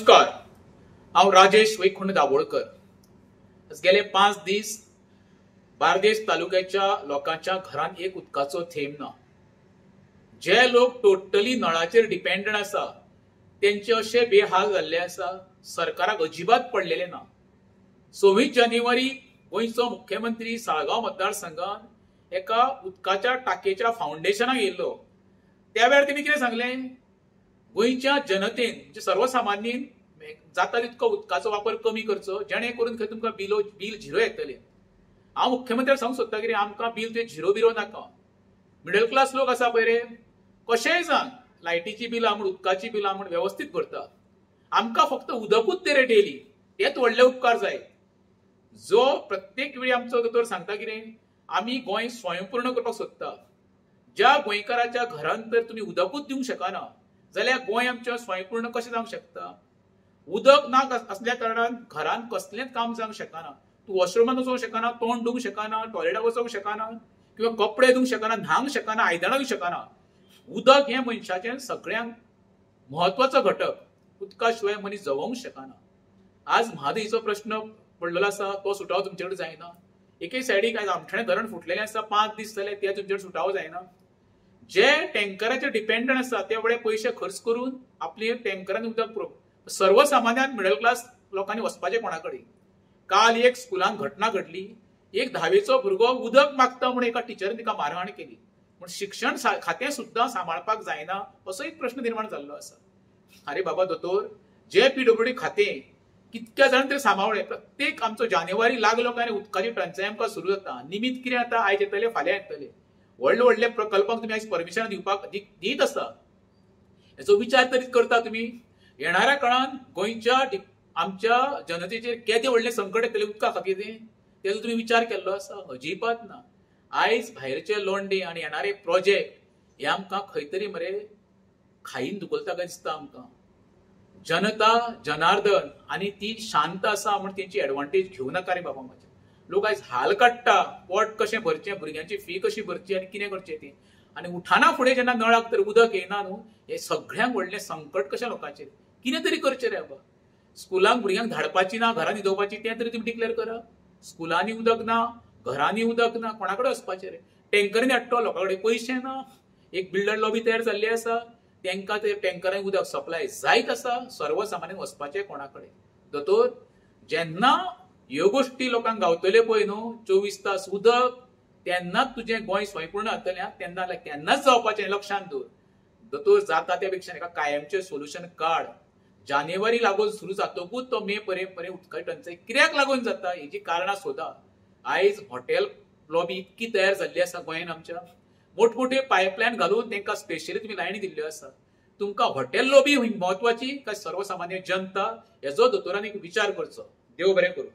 नमस्कार, हांव राजेश वैकुंठ दाबोळकर। गेले 5 दीस बार्देस तालुक्याच्या लोकांच्या घरांत एक उदकाचो थेंब ना। जे लोक टोटली नळाचेर डिपेंडंट आसा तेंचे अशे बेहाल जाल्ले आसा, सरकाराक अजिबात पडलेले ना। 26 जानेवारी गोंयचो मुख्यमंत्री साळगांव मतदारसंघात एका उदकाच्या टाकयेच्या फाउंडेशनाक येयल्लो। त्या वेळार तिणे कितें सांगलें, गोंयच्या जनतेन म्हणजे सर्वसामान्यन जाता तितको उदकाचो वापर कमी करचो, जेणे करून खंय तुमकां बील झिरो येतले। हांव मुख्यमंत्र्याक सांगूंक सोदता की आमकां बील ते झिरो बिरो नाका। मिडल क्लास लोक आसा पळय रे, कशेंय जावन लायटीची बिलां म्हण उदकाची बिलां म्हण वेवस्थीत भरता। आमकां फक्त उदकूच दे रे डेली, तेच व्हडले उपकार जाय। जो प्रत्येक वेळी आमचो दोतोर सांगता कितें, आमी गोंय स्वयंपूर्ण करपाक सोदता। ज्या गोंयकाराच्या घरांत तर तुमी उदकूच दिवंक शकना, जाल्यार गोंय आमचें स्वयंपूर्ण कशें जावंक शकता? उदक ना असल्या कारणान घरांत कसलेंच काम जावंक शकना। तूं वॉशरुमांत वचूंक शकना, तोंड धुवंक शकना, टॉयलेटाक वचूंक शकना, किंवा कपडे धुवंक शकना, न्हांवंक शकना, आयदनां धुवंक शकना। उदक हें मनशाचें सगळ्यांत म्हत्वाचो घटक। उदका शिवाय मनीस जगोवंक शकना। आज म्हादईचो प्रश्न पडलेलो आसा, तो सुटावो तुमचे कडेन जायना। एके सायडीक आज आमठाणे धरण फुटलेलें आसा, 5 दीस जाले ते तुमचे कडेन सुटावो जायना। जे टँकराचेर डिपेंडंट आसा ते एवढे पयशे खर्च करून आपली टँकरान उदक सर्वसामान्यान मिडल क्लास लोकांनी वचपाचें कोणा कडेन? काल एक स्कुलान घटना घडली, एक 10वेचो भुरगो उदक मागता म्हणून एका टिचरीन तिका मारहाण केली। पूण शिक्षण खातें सुद्दां सांबाळपाक जायना असो एक प्रश्न निर्माण जाल्लो आसा। अरे बाबा दोतोर, जे PWD खातें कितक्या जाण तरी सांबाळ्ळें, प्रत्येक आमचो जानेवारी लागलो काय उदकाची टंचाई आमकां सुरू जाता। निमित्त कितें जाता, आयज येतले फाल्यां येतले। व्हडले व्हडले प्रकल्पाक तुमी आयज परमिशन दिवपाक दीत आसा, हेचो विचार तरी करता तुमी? येणाऱ्या काळात गोंयच्या आमच्या जनतेचेर केदे व्हडले संकट येतले उदका खातीर तेजो तुमी विचार केल्लो आसा? अजिबात ना। आयज भायरचे लोंडे आनी येणारे प्रोजेक्ट हे आमकां खंय तरी मरे खाईन धुकलता काय दिसता आमकां। जनता जनार्दन आनी ती शांत आसा म्हण तेंची एडवांटेज घेवं नाका रे बाबा। म्हाजे लोक आयज हाल काडटा, पोट कशें भरचें, भुरग्यांची फी कशी भरची आनी कितें करचें तें। आनी उठाना फुडें जेन्ना नळाक तर उदक येयना न्हू, हें सगळ्यांक व्हडलें संकट कशें लोकांचेर। कितें तरी करचें रे बाबा। स्कुलांक भुरग्यांक धाडपाची ना, घरांत न्हिदोवपाची तें तरी तुमी डिक्लेअर करा। स्कुलांनी उदक ना, घरांनी उदक ना, कोणा कडेन वचपाचें रे? टँकरींनी हाडटो, लोकां कडेन पयशे ना। एक बिल्डर लॉबी तयार जाल्ली आसा, तांकां ते टँकरांनी उदक सप्लाय जायत आसा, सर्वसामान्यान वचपाचें कोणा कडेन? दोतोर, जेन्ना ह्यो गोश्टी लोकांक गावतल्यो पळय न्हू, 24 तास उदक, तेन्नाच तुजें गोंय स्वयंपूर्ण जातलें। तेन्नाच जावपाचें, लक्षांत दवर। दोतोर, जाता त्या पेक्षा एका कायमचें सोल्युशन काड। जानेवारी लागून सुरू जातकूच तो मे पर्यंत उदकाची टंचाई कित्याक लागून जाता हेची कारणां सोदा। आयज हॉटेल लॉबी इतकी तयार जाल्ली आसा गोंयांत आमच्या, मोठमोठे पायपलायन घालून तांकां स्पेशली तुमी लायनी दिल्ल्यो आसा। तुमकां हॉटेल लॉबी म्हत्वाची काय सर्वसामान्य जनता? हेजो दोतोरांनी विचार करचो। देव बरें करूं।